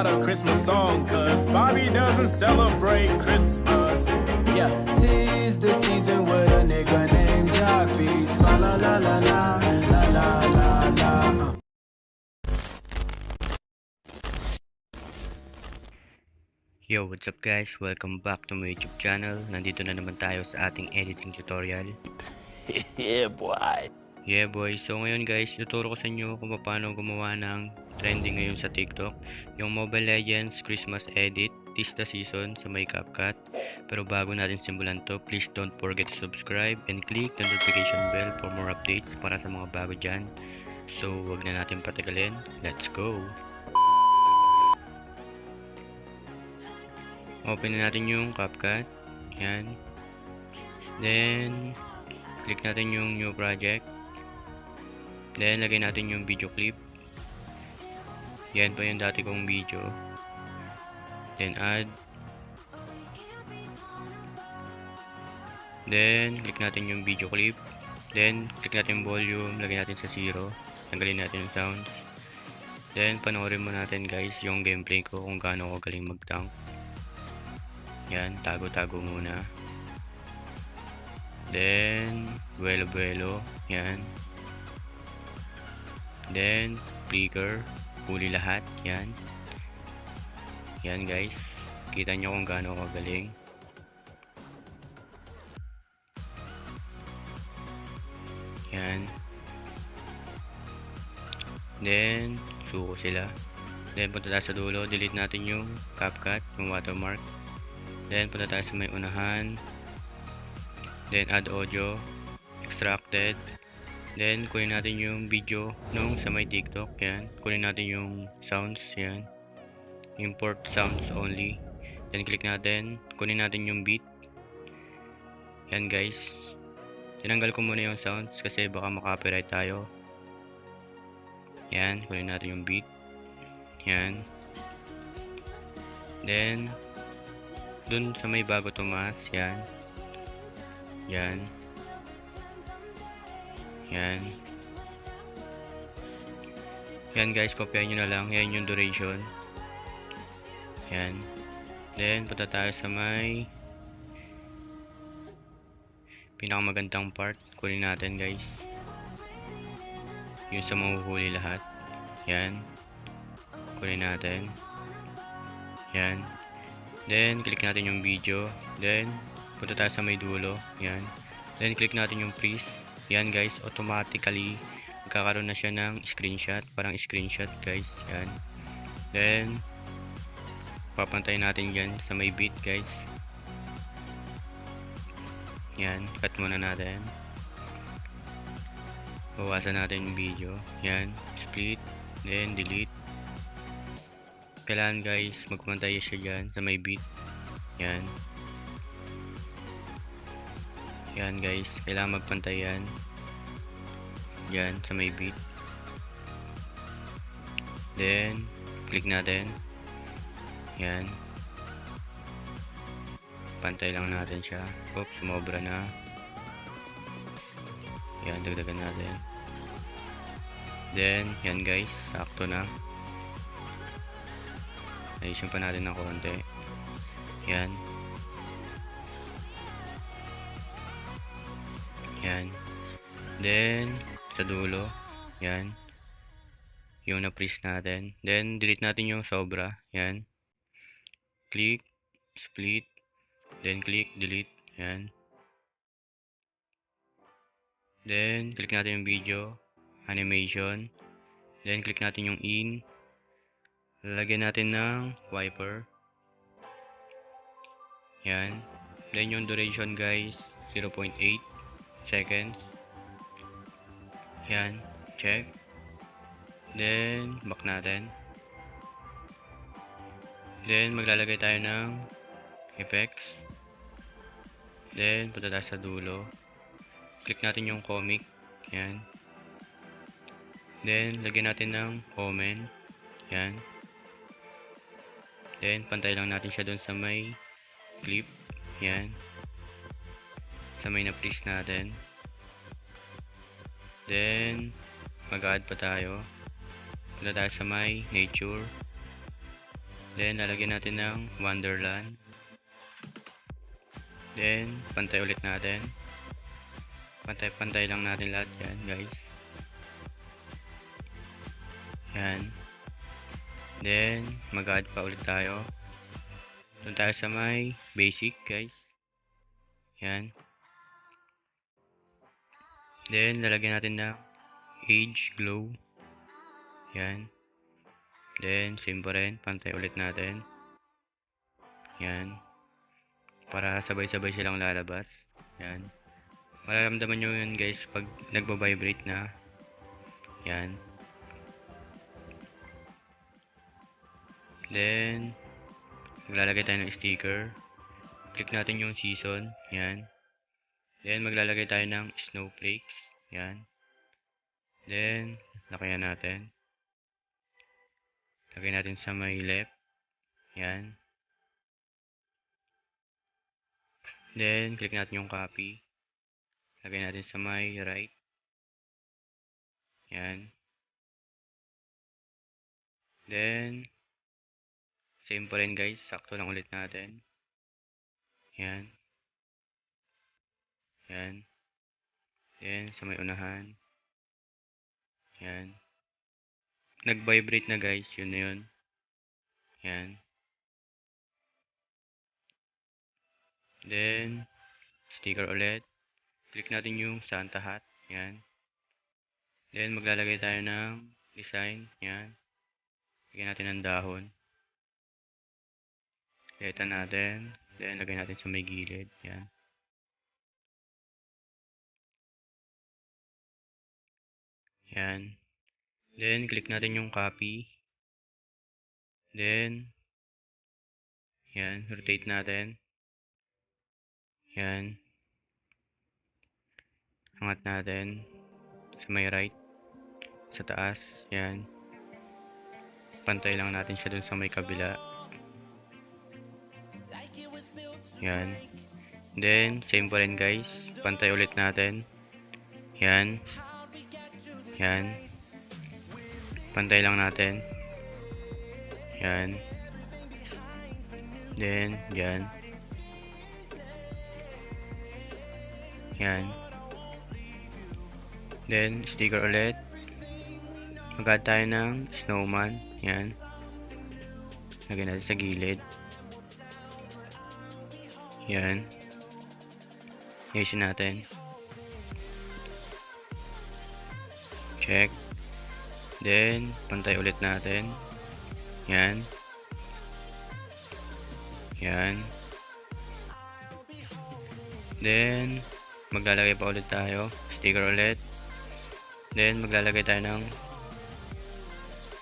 not a Christmas song, cause Bobby doesn't celebrate Christmas. Yeah, 'tis the season with a nigga named Jock Beats. La la la la la la la la la. Yo, what's up guys? Welcome back to my YouTube channel. Nandito na naman tayo sa ating editing tutorial. Yeah, boy. Yeah boy, so ngayon guys, tuturo ko sa inyo kung paano gumawa ng trending ngayon sa TikTok. Yung Mobile Legends Christmas Edit, 'tis the season sa may CapCut. Pero bago natin simulan to, please don't forget to subscribe and click the notification bell for more updates para sa mga bago dyan. So wag na natin patagalin, let's go! Open na natin yung CapCut. Yan. Then, click natin yung new project. Then, lagay natin yung video clip. Yan pa yung dati kong video. Then, add. Then, click natin yung video clip. Then, click natin yung volume. Lagay natin sa 0. Tanggalin natin yung sounds. Then, panoorin mo natin guys yung gameplay ko kung gaano ako galing mag-tank. Yan, tago-tago muna. Then, buelo-buelo. Yan. Then, flicker. Huli lahat. Yan. Yan guys. Kita nyo kung gaano kagaling. Yan. Then, suko sila. Then, punta tayo sa dulo. Delete natin yung CapCut, yung watermark. Then, punta tayo sa may unahan. Then, add audio. Extracted. Then, kunin natin yung video nung sa may TikTok. Yan. Kunin natin yung sounds. Yan. Import sounds only. Then, click natin. Kunin natin yung beat. Yan guys. Tinanggal ko muna yung sounds kasi baka makapiright tayo. Yan. Kunin natin yung beat. Yan. Then, dun sa may bago tumas, yan. Yan. Yan. Yan guys, kopyahin nyo na lang. Yan yung duration. Yan. Then, punta tayo sa may pinakamagandang part. Kunin natin guys. Yung sa mahuhuli lahat. Yan. Kunin natin. Yan. Then, click natin yung video. Then, punta tayo sa may dulo. Yan. Then, click natin yung freeze. Yan guys, automatically magkakaroon na siya ng screenshot. Parang screenshot guys. Yan. Then, papantayin natin yan sa may beat guys. Yan. Cut muna natin. Bawasan natin yung video. Yan. Split. Then, delete. Kailangan guys magpantay siya dyan sa may beat. Yan. Yan guys, kailangan magpantay yan dyan sa may beat. Then click natin. Yan. Pantay lang natin siya. Oops, sumobra na. Yan, dagdagan natin. Then yan guys, sakto na. Ayusin pa natin ng konti. Yan. Yan. Then, sa dulo. Yan. Yung na-freeze natin. Then, delete natin yung sobra. Yan. Click. Split. Then, click. Delete. Yan. Then, click natin yung video. Animation. Then, click natin yung in. Lalagyan natin ng wiper. Yan. Then yung duration guys, 0.8 seconds. Yan. Check. Then, back natin. Then, maglalagay tayo ng effects. Then, punta tayo sa dulo. Click natin yung comic. Yan. Then, lagyan natin ng Omen. Yan. Then, pantay lang natin siya dun sa may clip. Yan. Sa may na-freeze natin. Then, mag-add pa tayo. Punta tayo sa may nature. Then, lalagyan natin ng Wonderland. Then, pantay ulit natin. Pantay-pantay lang natin lahat yan, guys. Yan. Then, mag-add pa ulit tayo. Doon tayo sa may basic, guys. Yan. Then, lalagyan natin ng age glow. Yan. Then, same pa rin. Pantay ulit natin. Yan. Para sabay-sabay silang lalabas. Yan. Mararamdaman nyo yun, guys, pag nagbabibrate na. Yan. Then, maglalagay tayo ng sticker. Click natin yung season. Yan. Then, maglalagay tayo ng snowflakes. Yan. Then, lakayan natin. Lagay natin sa may left. Yan. Then, click natin yung copy. Lagay natin sa may right. Yan. Then, same pa rin, guys. Sakto lang ulit natin. Yan. Yan. Then, sa may unahan. Yan. Nag-vibrate na, guys. Yun na yun. Yan. Then, sticker ulit. Click natin yung Santa hat. Yan. Then, maglalagay tayo ng design. Yan. Lagyan natin ng dahon. Litan natin. Then, lagay natin sa may gilid. Yan. Yan. Then, click natin yung copy. Then, yan. Rotate natin. Yan. Angat natin. Sa may right. Sa taas. Yan. Pantay lang natin siya dun sa may kabila. Yan. Then, same pa rin, guys. Pantay ulit natin. Yan. Yan. Pantay lang natin. Yan. Then, yan. Yan. Then, sticker ulit. Mag-add tayo ng snowman. Yan. Lagyan natin sa gilid. Yan. Ayusin natin. Check. Then, pantay ulit natin. Yan. Yan. Then, maglalagay pa ulit tayo. Sticker ulit. Then, maglalagay tayo ng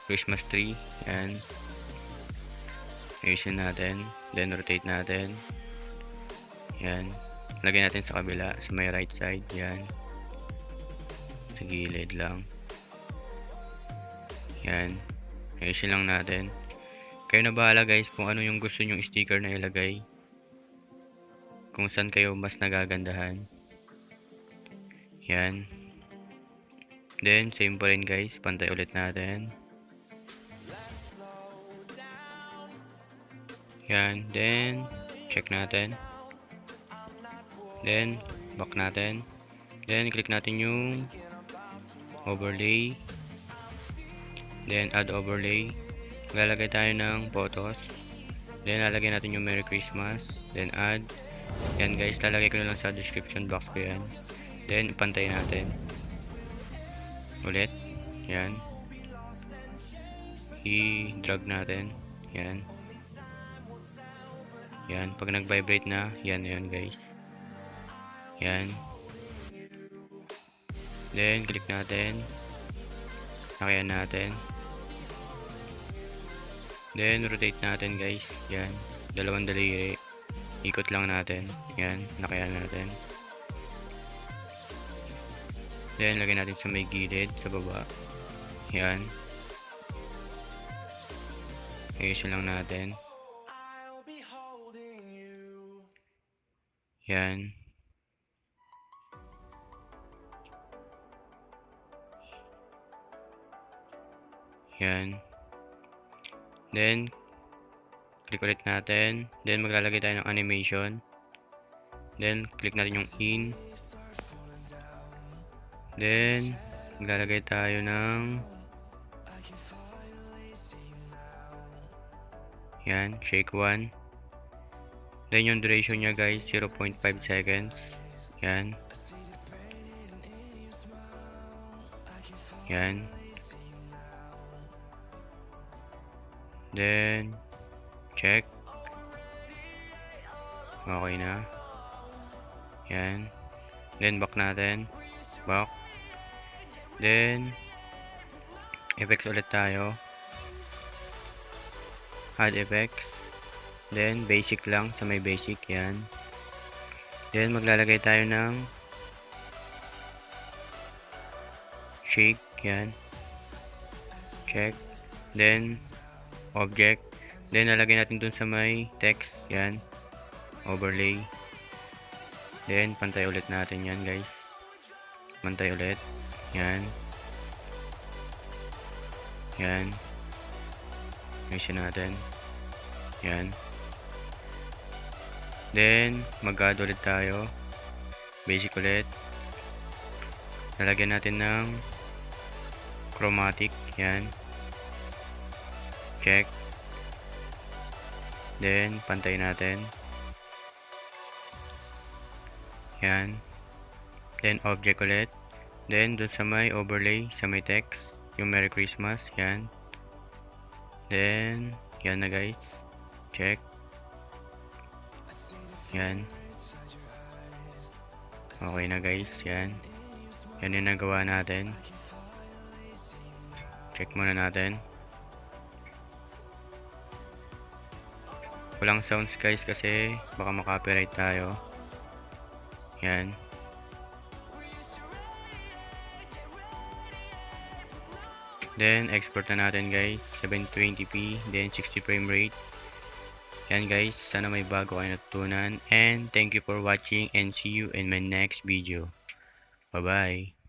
Christmas tree. Yan. Ayusin natin. Then, rotate natin. Yan. Lagay natin sa kabila. Sa may right side. Yan. Sa gilid lang. Yan. Ayusin lang natin. Kayo na bahala, guys, kung ano yung gusto nyong sticker na ilagay. Kung saan kayo mas nagagandahan. Yan. Then, same pa rin, guys. Pantay ulit natin. Yan. Then, check natin. Then, back natin. Then, click natin yung overlay. Then, add overlay. Lalagay tayo ng photos. Then, lalagay natin yung Merry Christmas. Then, add. Yan, guys. Lalagay ko na lang sa description box ko yan. Then, pantay natin. Ulit. Yan. I-drag natin. Yan. Yan. Pag nag-vibrate na, yan na yan, guys. Yan. Then, click natin. Nakayan natin. Then, rotate natin, guys. Yan. Dalawang daliri. Ikot lang natin. Yan. Nakayan natin. Then, lagay natin sa may gilid. Sa baba. Yan. Ayusin lang natin. Yan. Yan. Then, Click ulit natin. Then maglalagay tayo ng animation. Then click natin yung in. Then maglalagay tayo ng yan, shake 1. Then yung duration niya guys, 0.5 seconds. Yan. Yan. Then check. Okay na. Yan. Then back natin. Back. Then effects ulit tayo. Add effects. Then basic lang sa may basic. Yan. Then maglalagay tayo ng shake. Yan. Check. Then object. Then lalagay natin dun sa may text. Yan. Overlay. Then pantay ulit natin yan guys. Pantay ulit. Yan. Yan. Ayusin natin. Yan. Then mag-add ulit tayo. Basic ulit. Lalagyan natin ng chromatic. Yan. Check. Then pantay natin. Yan. Then object ulit. Then dun sa may overlay, sa may text, yung Merry Christmas. Yan. Then yan na guys. Check. Yan. Okay na guys. Yan. Yan yung nagawa natin. Check muna natin. Walang sounds guys kasi baka makopyright tayo. Yan. Then export na natin guys, 720p, then 60 frame rate. Yan guys, sana may bago kayo natutunan, and thank you for watching and see you in my next video. Bye bye.